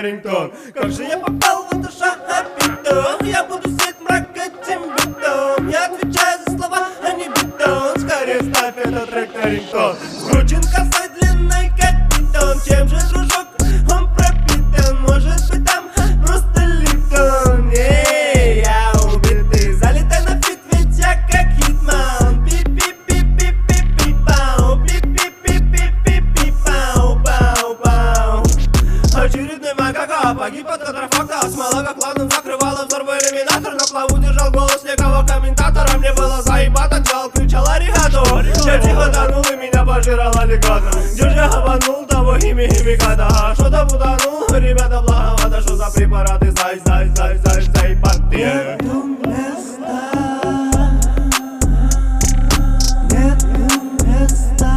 рингтон. Как же я попал в эту шахабиту? Я буду сеть мрак этим битом. Я отвечаю за слова, а не бетон. Скорее ставь этот трек на рингтон. Скручен косой длинной как питон. Чем же, дружок, он пропитан? Может быть там просто липтон. Эй, я убитый, залетай на фит, ведь я как хитман. Пи-пи-пи-пи-пи-пи-пау. Пи-пи-пи-пи-пи-пи-пау. Очередной макака погиб от контрафакта. Смола как плавным закрывала взор в иллюминатор. На плаву держал голос некого комментатора. Мне было заебато, делал, кричал аригато. Я тихо тонул и меня пожирал аллигатор. Где же я обманул того химиката? Что-то путанул, ребята, благовато. Что за препараты, заебатые? Нету места, нету места,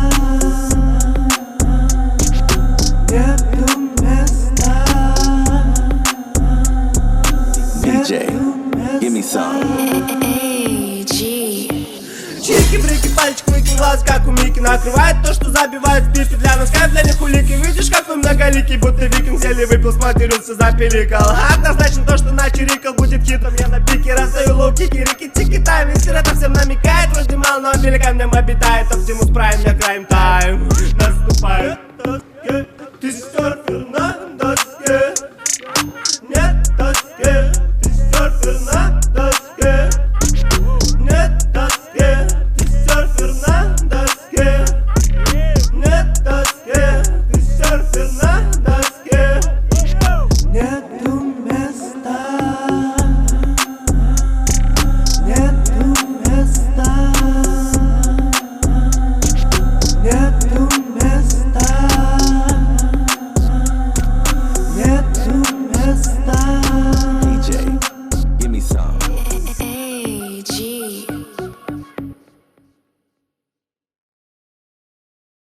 нету места. DJ, give me some. Чики-брики, пальчик, выкинь глаз, как у Мики. Накрывает то, что забивает в пифе. Для носка, для них улики. Видишь, какой многоликий, будто викинг. Сели, выпил, сматерился, запиликал. Однозначно то, что начерикал, будет хитом. Я на пике раздаю лоу-кики, рики-тики, тайм. Инспиратор всем намекает, вроде мало, но великан в нем обитает. Оптимус Прайм, я краем тайм.